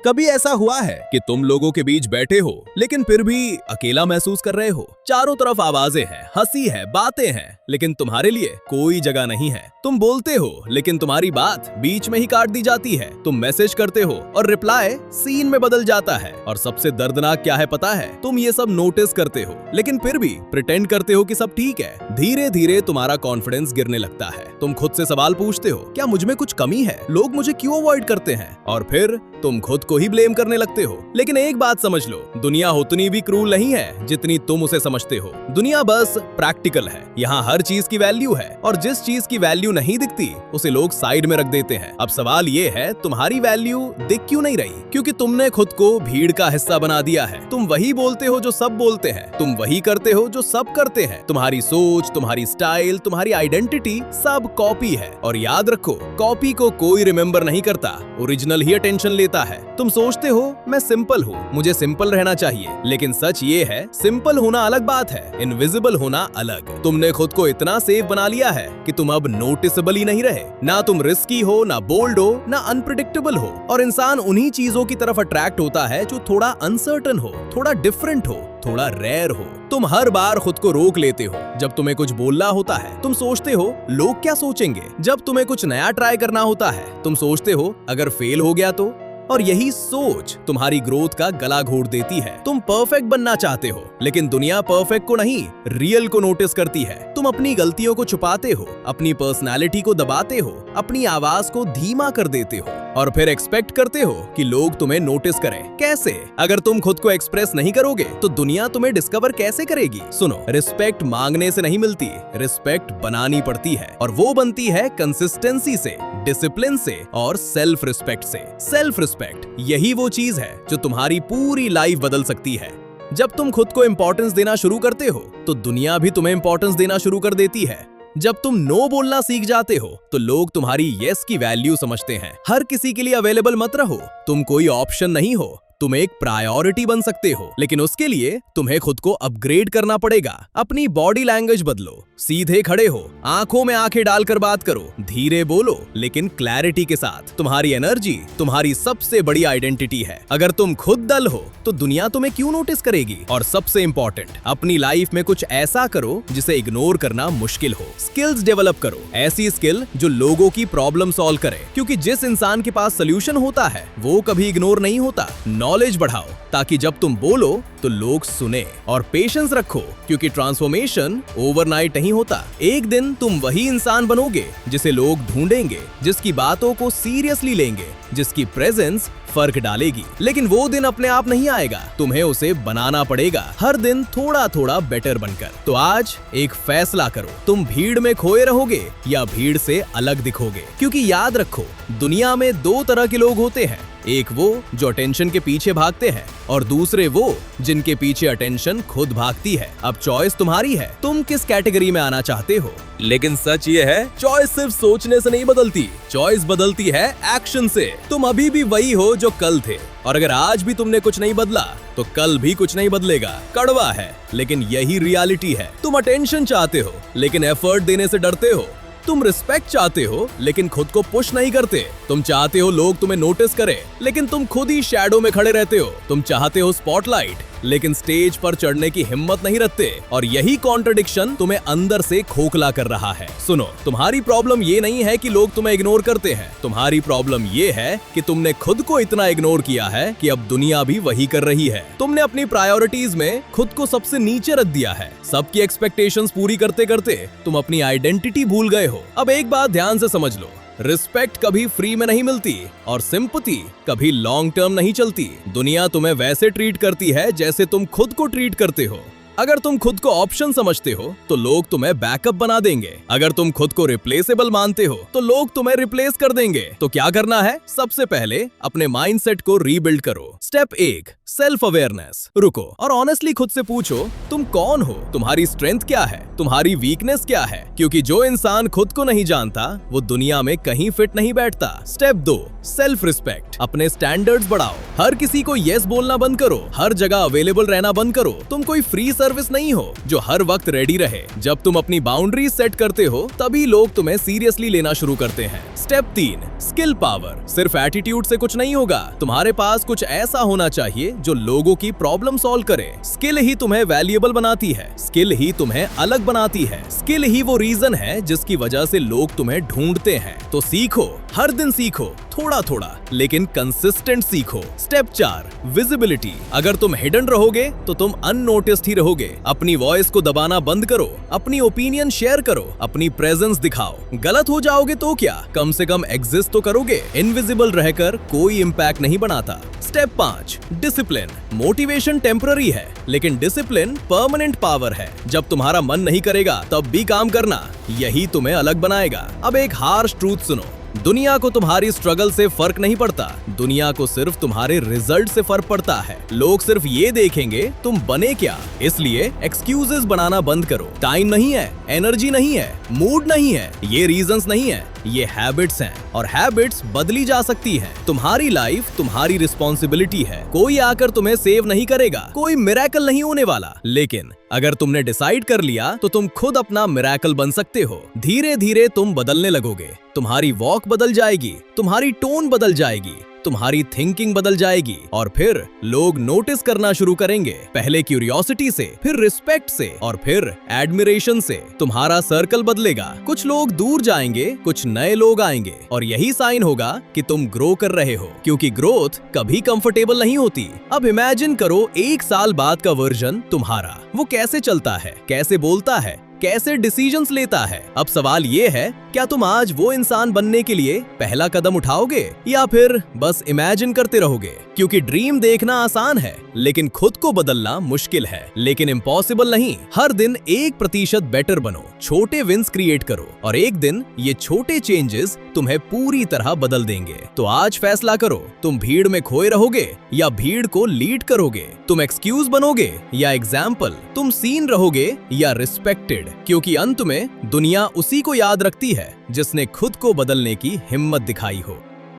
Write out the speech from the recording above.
कभी ऐसा हुआ है कि तुम लोगों के बीच बैठे हो लेकिन फिर भी अकेला महसूस कर रहे हो? चारों तरफ आवाजें हैं, हंसी है, बातें हैं, लेकिन तुम्हारे लिए कोई जगह नहीं है। तुम बोलते हो लेकिन तुम्हारी बात बीच में ही काट दी जाती है। तुम मैसेज करते हो और रिप्लाई सीन में बदल जाता है। और सबसे दर्दनाक क्या है पता है? तुम ये सब नोटिस करते हो लेकिन फिर भी प्रिटेंड करते हो कि सब ठीक है। धीरे धीरे तुम्हारा कॉन्फिडेंस गिरने लगता है। तुम खुद से सवाल पूछते हो, क्या मुझ में कुछ कमी है? लोग मुझे क्यों अवॉइड करते हैं? और फिर तुम खुद को ही ब्लेम करने लगते हो। लेकिन एक बात समझ लो, दुनिया उतनी भी क्रूल नहीं है जितनी तुम उसे समझते हो। दुनिया बस प्रैक्टिकल है। यहाँ हर चीज की वैल्यू है और जिस चीज की वैल्यू नहीं दिखती उसे लोग साइड में रख देते हैं। अब सवाल ये है, तुम्हारी वैल्यू दिख क्यों नहीं रही? क्योंकि तुमने खुद को भीड़ का हिस्सा बना दिया है। तुम वही बोलते हो जो सब बोलते हैं, तुम वही करते हो जो सब करते हैं। तुम्हारी सोच, तुम्हारी स्टाइल, तुम्हारी आइडेंटिटी सब कॉपी है। और याद रखो, कॉपी को कोई रिमेम्बर नहीं करता, ओरिजिनल ही अटेंशन लेता है। तुम सोचते हो मैं सिंपल हूँ, मुझे सिंपल रहना चाहिए, लेकिन सच ये है, सिंपल होना अलग बात है, इनविजिबल होना अलग। तुमने खुद को इतना सेफ बना लिया है कि तुम अब नोटिसेबल ही नहीं रहे। ना तुम रिस्की हो, ना बोल्ड हो, ना अनप्रिडिक्टेबल हो। और इंसान उन्हीं चीजों की तरफ अट्रैक्ट होता है जो थोड़ा अनसर्टन हो, थोड़ा डिफरेंट हो, थोड़ा रेयर हो। तुम हर बार खुद को रोक लेते हो जब तुम्हें कुछ बोलना होता है। तुम सोचते हो लोग क्या सोचेंगे? जब तुम्हें कुछ नया ट्राई करना होता है तुम सोचते हो अगर फेल हो गया तो? और यही सोच तुम्हारी ग्रोथ का गला घोट देती है। तुम परफेक्ट बनना चाहते हो लेकिन दुनिया परफेक्ट को नहीं, रियल को नोटिस करती है। तुम अपनी गलतियों को छुपाते हो, अपनी पर्सनालिटी को दबाते हो, अपनी आवाज को धीमा कर देते हो और फिर एक्सपेक्ट करते हो कि लोग तुम्हें नोटिस करें। कैसे? अगर तुम खुद को एक्सप्रेस नहीं करोगे तो दुनिया तुम्हें डिस्कवर कैसे करेगी? सुनो, रिस्पेक्ट मांगने से नहीं मिलती, रिस्पेक्ट बनानी पड़ती है। और वो बनती है कंसिस्टेंसी से, डिसिप्लिन से और सेल्फ रिस्पेक्ट से। सेल्फ रिस्पेक्ट यही वो चीज है जो तुम्हारी पूरी लाइफ बदल सकती है। जब तुम खुद को इंपॉर्टेंस देना शुरू करते हो तो दुनिया भी तुम्हें इंपॉर्टेंस देना शुरू कर देती है। जब तुम नो बोलना सीख जाते हो तो लोग तुम्हारी यस की वैल्यू समझते हैं। हर किसी के लिए अवेलेबल मत रहो, तुम कोई ऑप्शन नहीं हो, तुम एक प्रायोरिटी बन सकते हो। लेकिन उसके लिए तुम्हें खुद को अपग्रेड करना पड़ेगा। अपनी बॉडी लैंग्वेज बदलो, सीधे खड़े हो, आंखों में आंखें डालकर बात करो, धीरे बोलो लेकिन क्लैरिटी के साथ। तुम्हारी एनर्जी तुम्हारी सबसे बड़ी आइडेंटिटी है। अगर तुम खुद डल हो तो दुनिया तुम्हें क्यों नोटिस करेगी? और सबसे इंपॉर्टेंट, अपनी लाइफ में कुछ ऐसा करो जिसे इग्नोर करना मुश्किल हो। स्किल्स डेवलप करो, ऐसी स्किल जो लोगों की प्रॉब्लम सॉल्व करे, क्योंकि जिस इंसान के पास सोल्यूशन होता है वो कभी इग्नोर नहीं होता। नॉलेज बढ़ाओ ताकि जब तुम बोलो तो लोग सुने। और पेशेंस रखो क्योंकि ट्रांसफॉर्मेशन ओवरनाइट नहीं होता। एक दिन तुम वही इंसान बनोगे जिसे लोग ढूंढेंगे, जिसकी बातों को सीरियसली लेंगे, जिसकी प्रेजेंस फर्क डालेगी। लेकिन वो दिन अपने आप नहीं आएगा, तुम्हें उसे बनाना पड़ेगा, हर दिन थोड़ा थोड़ा बेटर बनकर। तो आज एक फैसला करो, तुम भीड़ में खोए रहोगे या भीड़ से अलग दिखोगे? क्योंकि याद रखो, दुनिया में दो तरह के लोग होते हैं, एक वो जो अटेंशन के पीछे भागते हैं और दूसरे वो जिनके पीछे अटेंशन खुद भागती है। अब चॉइस तुम्हारी है, तुम किस कैटेगरी में आना चाहते हो। लेकिन सच ये है, चॉइस सिर्फ सोचने से नहीं बदलती, चॉइस बदलती है एक्शन से। तुम अभी भी वही हो जो कल थे, और अगर आज भी तुमने कुछ नहीं बदला तो कल भी कुछ नहीं बदलेगा। कड़वा है लेकिन यही रियलिटी है। तुम अटेंशन चाहते हो लेकिन एफर्ट देने से डरते हो। तुम रिस्पेक्ट चाहते हो लेकिन खुद को पुश नहीं करते। तुम चाहते हो लोग तुम्हें नोटिस करें लेकिन तुम खुद ही शैडो में खड़े रहते हो। तुम चाहते हो स्पॉटलाइट लेकिन स्टेज पर चढ़ने की हिम्मत नहीं रखते। और यही कॉन्ट्रडिक्शन तुम्हें अंदर से खोखला कर रहा है। सुनो, तुम्हारी प्रॉब्लम ये नहीं है कि लोग तुम्हें इग्नोर करते हैं, तुम्हारी प्रॉब्लम ये है कि तुमने खुद को इतना इग्नोर किया है कि अब दुनिया भी वही कर रही है। तुमने अपनी प्रायोरिटीज में खुद को सबसे नीचे रख दिया है। सबकी एक्सपेक्टेशंस पूरी करते करते तुम अपनी आइडेंटिटी भूल गए हो। अब एक बात ध्यान से समझ लो, रिस्पेक्ट कभी फ्री में नहीं मिलती और सिंपैथी कभी लॉन्ग टर्म नहीं चलती। दुनिया तुम्हें वैसे ट्रीट करती है जैसे तुम खुद को ट्रीट करते हो। अगर तुम खुद को ऑप्शन समझते हो तो लोग तुम्हें बैकअप बना देंगे। अगर तुम खुद को रिप्लेसेबल मानते हो तो लोग तुम्हें रिप्लेस कर देंगे। तो क्या करना है? सबसे पहले अपने माइंडसेट को रीबिल्ड करो। Step 1, self awareness. रुको और ऑनेस्टली खुद से पूछो, तुम कौन हो, तुम्हारी स्ट्रेंथ क्या है, तुम्हारी वीकनेस क्या है, क्योंकि जो इंसान खुद को नहीं जानता वो दुनिया में कहीं फिट नहीं बैठता। Step 2, self respect. अपने स्टैंडर्ड्स बढ़ाओ। हर किसी को यस बोलना बंद करो, हर जगह अवेलेबल रहना बंद करो। तुम कोई फ्री सर्विस नहीं हो जो हर वक्त रेडी रहे। जब तुम अपनी बाउंड्रीज सेट करते हो तभी लोग तुम्हें सीरियसली लेना शुरू करते हैं। Step 3, skill power. सिर्फ एटीट्यूड से कुछ नहीं होगा, तुम्हारे पास कुछ ऐसा होना चाहिए जो लोगों की प्रॉब्लम सॉल्व करे। स्किल ही तुम्हें वैल्यूएबल बनाती है, स्किल ही तुम्हें अलग बनाती है, स्किल ही वो रीजन है जिसकी वजह से लोग तुम्हें ढूंढते हैं। तो सीखो, हर दिन सीखो, थोड़ा थोड़ा लेकिन कंसिस्टेंट सीखो। Step 4, visibility. अगर तुम हिडन रहोगे तो तुम अननोटिस्ड ही रहोगे। अपनी वॉइस को दबाना बंद करो, अपनी ओपिनियन शेयर करो, अपनी प्रेजेंस दिखाओ। गलत हो जाओगे तो क्या, कम से कम एग्जिस्ट तो करोगे। इनविजिबल रहकर कोई इंपैक्ट नहीं बनाता। Step 5, discipline. मोटिवेशन टेम्पररी है लेकिन डिसिप्लिन परमानेंट पावर है। जब तुम्हारा मन नहीं करेगा तब भी काम करना, यही तुम्हें अलग बनाएगा। अब एक हार्श ट्रूथ सुनो, दुनिया को तुम्हारी स्ट्रगल से फर्क नहीं पड़ता, दुनिया को सिर्फ तुम्हारे रिजल्ट से फर्क पड़ता है। लोग सिर्फ ये देखेंगे तुम बने क्या। इसलिए एक्सक्यूजेस बनाना बंद करो। टाइम नहीं है, एनर्जी नहीं है, मूड नहीं है, ये रीजंस नहीं है, ये हैबिट्स हैं और हैबिट्स बदली जा सकती हैं। तुम्हारी लाइफ तुम्हारी रिस्पॉन्सिबिलिटी है, कोई आकर तुम्हें सेव नहीं करेगा, कोई मिरेकल नहीं होने वाला। लेकिन अगर तुमने डिसाइड कर लिया तो तुम खुद अपना मिरेकल बन सकते हो। धीरे धीरे तुम बदलने लगोगे, तुम्हारी वॉक बदल जाएगी, तुम्हारी टोन बदल जाएगी, तुम्हारी थिंकिंग बदल जाएगी और फिर लोग नोटिस करना शुरू करेंगे। पहले क्यूरियोसिटी से, फिर रिस्पेक्ट से और फिर एडमिरेशन से। तुम्हारा सर्कल बदलेगा, कुछ लोग दूर जाएंगे, कुछ नए लोग आएंगे और यही साइन होगा कि तुम ग्रो कर रहे हो, क्योंकि ग्रोथ कभी कंफर्टेबल नहीं होती। अब इमेजिन करो 1 साल बाद का वर्जन तुम्हारा, वो कैसे चलता है, कैसे बोलता है, कैसे डिसीजंस लेता है। अब सवाल ये है, क्या तुम आज वो इंसान बनने के लिए पहला कदम उठाओगे या फिर बस इमेजिन करते रहोगे? क्योंकि ड्रीम देखना आसान है लेकिन खुद को बदलना मुश्किल है, लेकिन इम्पॉसिबल नहीं। हर दिन 1% बेटर बनो, छोटे विंस क्रिएट करो और एक दिन ये छोटे चेंजेस तुम्हें पूरी तरह बदल देंगे। तो आज फैसला करो, तुम भीड़ में खोए रहोगे या भीड़ को लीड करोगे, तुम एक्सक्यूज बनोगे या एग्जाम्पल, तुम सीन रहोगे या रिस्पेक्टेड। क्योंकि अंत में दुनिया उसी को याद रखती है जिसने खुद को बदलने की हिम्मत दिखाई हो।